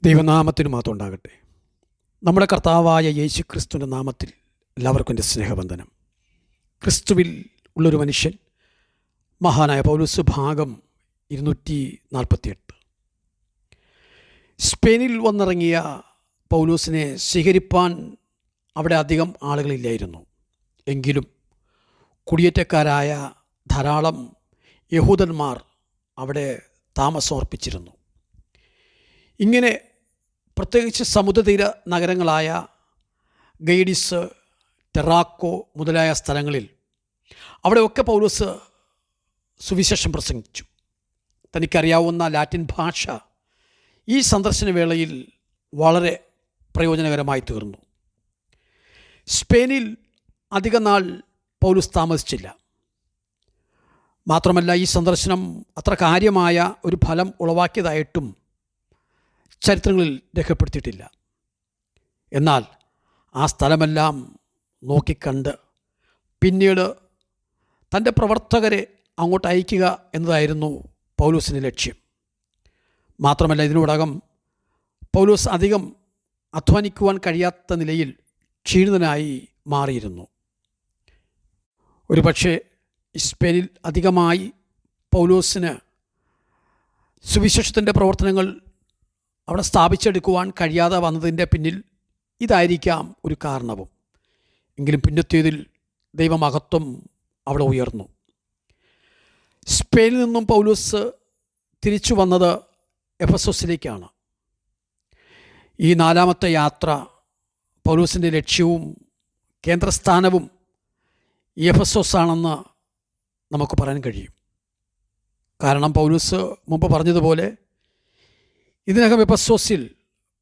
ദൈവനാമത്തിന് മാത്രം ഉണ്ടാകട്ടെ. നമ്മുടെ കർത്താവായ യേശു ക്രിസ്തുവിൻ്റെ നാമത്തിൽ എല്ലാവർക്കും എൻ്റെ സ്നേഹവന്ദനം. ക്രിസ്തുവിൽ ഉള്ളൊരു മനുഷ്യൻ, മഹാനായ പൗലോസ്, ഭാഗം 248. സ്പെയിനിൽ വന്നിറങ്ങിയ പൗലോസിനെ സ്വീകരിപ്പാൻ അവിടെ അധികം ആളുകളില്ലായിരുന്നു. എങ്കിലും കുടിയേറ്റക്കാരായ ധാരാളം യഹൂദന്മാർ അവിടെ താമസമർപ്പിച്ചിരുന്നു. ഇങ്ങനെ പ്രത്യേകിച്ച് സമുദ്രതീര നഗരങ്ങളായ ഗൈഡിസ്, ടെറാക്കോ മുതലായ സ്ഥലങ്ങളിൽ അവിടെയൊക്കെ പൗലോസ് സുവിശേഷം പ്രസംഗിച്ചു. തനിക്കറിയാവുന്ന ലാറ്റിൻ ഭാഷ ഈ സന്ദർശന വേളയിൽ വളരെ പ്രയോജനകരമായി തീർന്നു. സ്പെയിനിൽ അധിക നാൾ പൗലോസ് താമസിച്ചില്ല. മാത്രമല്ല, ഈ സന്ദർശനം അത്ര കാര്യമായ ഒരു ഫലം ഉളവാക്കിയതായിട്ടും ചരിത്രങ്ങളിൽ രേഖപ്പെടുത്തിയിട്ടില്ല. എന്നാൽ ആ സ്ഥലമെല്ലാം നോക്കിക്കണ്ട് പിന്നീട് തൻ്റെ പ്രവർത്തകരെ അങ്ങോട്ട് അയക്കുക എന്നതായിരുന്നു പൗലോസിൻ്റെ ലക്ഷ്യം. മാത്രമല്ല, ഇതിനോടകം പൗലോസ് അധികം അധ്വാനിക്കുവാൻ കഴിയാത്ത നിലയിൽ ക്ഷീണിതനായി മാറിയിരുന്നു. ഒരുപക്ഷെ സ്പെയിനിൽ അധികമായി പൗലോസിന് സുവിശേഷത്തിൻ്റെ പ്രവർത്തനങ്ങൾ അവിടെ സ്ഥാപിച്ചെടുക്കുവാൻ കഴിയാതെ വന്നതിൻ്റെ പിന്നിൽ ഇതായിരിക്കാം ഒരു കാരണവും. എങ്കിലും പിന്നത്തേതിൽ ദൈവമഹത്വം അവിടെ ഉയർന്നു. സ്പെയിനിൽ നിന്നും പൗലോസ് തിരിച്ചു വന്നത് എഫെസോസിലേക്കാണ്. ഈ നാലാമത്തെ യാത്ര പൗലോസിൻ്റെ ലക്ഷ്യവും കേന്ദ്രസ്ഥാനവും എഫെസോസാണെന്ന് നമുക്ക് പറയാൻ കഴിയും. കാരണം പൗലോസ് മുമ്പ് പറഞ്ഞതുപോലെ ഇതിനകം എഫെസോസിൽ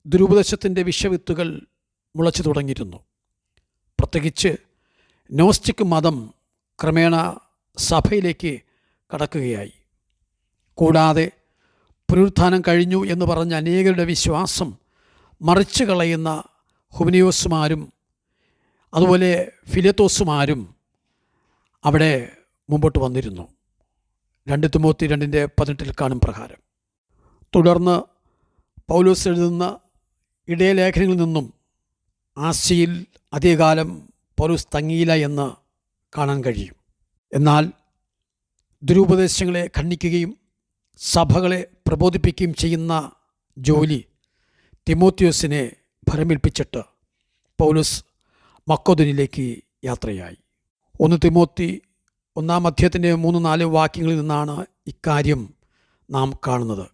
ദുരുപദേശത്തിൻ്റെ വിഷവിത്തുകൾ മുളച്ചു തുടങ്ങിയിരുന്നു. പ്രത്യേകിച്ച് നോസ്റ്റിക് മതം ക്രമേണ സഭയിലേക്ക് കടക്കുകയായി. കൂടാതെ പുനരുത്ഥാനം കഴിഞ്ഞു എന്ന് പറഞ്ഞ അനേകരുടെ വിശ്വാസം മറിച്ചു കളയുന്ന ഹുമനിയോസുമാരും അതുപോലെ ഫിലത്തോസുമാരും അവിടെ മുമ്പോട്ട് വന്നിരുന്നു. 2 തിമോത്തി 2:18 കാണും പ്രകാരം. തുടർന്ന് പൗലോസ് എഴുതുന്ന ഇടയലേഖനങ്ങളിൽ നിന്നും ആസിയയിൽ അധികകാലം പൗലോസ് തങ്ങിയില്ല എന്ന് കാണാൻ കഴിയും. എന്നാൽ ദുരുപദേശങ്ങളെ ഖണ്ഡിക്കുകയും സഭകളെ പ്രബോധിപ്പിക്കുകയും ചെയ്യുന്ന ജോലി തിമോത്തിയോസിനെ ഭരമേൽപ്പിച്ചിട്ട് പൗലോസ് മക്കോദോനിലേക്ക് യാത്രയായി. 1 തിമോത്തി 1:3-4 വാക്യങ്ങളിൽ നിന്നാണ് ഇക്കാര്യം നാം കാണുന്നത്.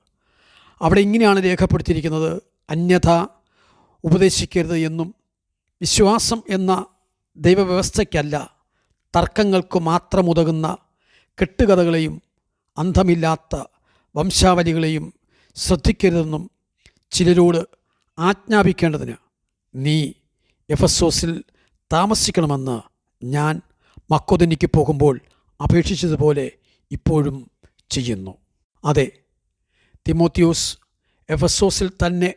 അവിടെ ഇങ്ങനെയാണ് രേഖപ്പെടുത്തിയിരിക്കുന്നത്: അന്യഥ ഉപദേശിക്കരുത് എന്നും വിശ്വാസം എന്ന ദൈവവ്യവസ്ഥയ്ക്കല്ല, തർക്കങ്ങൾക്ക് മാത്രമുതകുന്ന കെട്ടുകഥകളെയും അന്തമില്ലാത്ത വംശാവലികളെയും ശ്രദ്ധിക്കരുതെന്നും ചിലരോട് ആജ്ഞാപിക്കേണ്ടതിന് നീ എഫെസോസിൽ താമസിക്കണമെന്ന് ഞാൻ മക്കോദോനിക്ക് പോകുമ്പോൾ അപേക്ഷിച്ചതുപോലെ ഇപ്പോഴും ചെയ്യുന്നു. അതെ, തിമോത്തിയോസ് എഫെസോസിൽ തന്നെ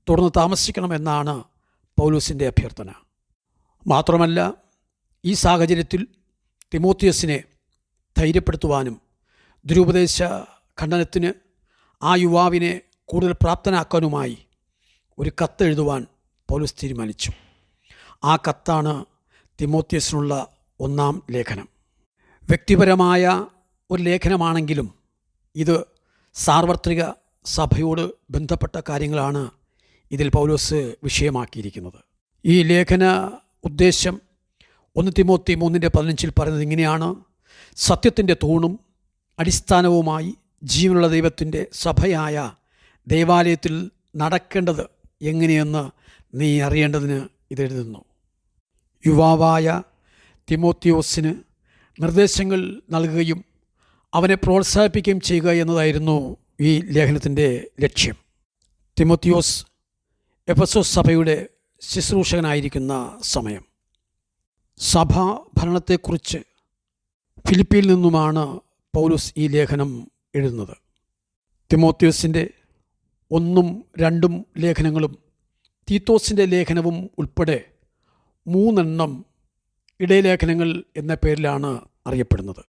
തുടർന്ന് താമസിക്കണമെന്നാണ് പൗലോസിൻ്റെ അഭ്യർത്ഥന. മാത്രമല്ല, ഈ സാഹചര്യത്തിൽ തിമോത്തിയോസിനെ ധൈര്യപ്പെടുത്തുവാനും ദുരുപദേശ ഖണ്ഡനത്തിന് ആ യുവാവിനെ കൂടുതൽ പ്രാപ്തനാക്കാനുമായി ഒരു കത്തെഴുതുവാൻ പൗലോസ് തീരുമാനിച്ചു. ആ കത്താണ് തിമോത്തിയോസിനുള്ള 1-ാം ലേഖനം. വ്യക്തിപരമായ ഒരു ലേഖനമാണെങ്കിലും ഇത് സാർവത്രിക സഭയോട് ബന്ധപ്പെട്ട കാര്യങ്ങളാണ് ഇതിൽ പൗലോസ് വിഷയമാക്കിയിരിക്കുന്നത്. ഈ ലേഖന ഉദ്ദേശം 1 തിമോത്തി 3:15 പറയുന്നത് ഇങ്ങനെയാണ്: സത്യത്തിൻ്റെ തൂണും അടിസ്ഥാനവുമായി ജീവനുള്ള ദൈവത്തിൻ്റെ സഭയായ ദേവാലയത്തിൽ നടക്കേണ്ടത് എങ്ങനെയെന്ന് നീ അറിയേണ്ടതിന് ഇതെഴുതുന്നു. യുവാവായ തിമോത്തിയോസിന് നിർദ്ദേശങ്ങൾ നൽകുകയും അവനെ പ്രോത്സാഹിപ്പിക്കുകയും ചെയ്യുക എന്നതായിരുന്നു ഈ ലേഖനത്തിൻ്റെ ലക്ഷ്യം. തിമോത്തിയോസ് എഫെസോസ് സഭയുടെ ശുശ്രൂഷകനായിരിക്കുന്ന സമയം. സഭാ ഭരണത്തെക്കുറിച്ച് ഫിലിപ്പിയിൽ നിന്നുമാണ് പൗലോസ് ഈ ലേഖനം എഴുതുന്നത്. തിമോത്തിയോസിൻ്റെ 1ഉം 2ഉം ലേഖനങ്ങളും തീത്തോസിൻ്റെ ലേഖനവും ഉൾപ്പെടെ 3 ഇടയലേഖനങ്ങൾ എന്ന പേരിലാണ് അറിയപ്പെടുന്നത്.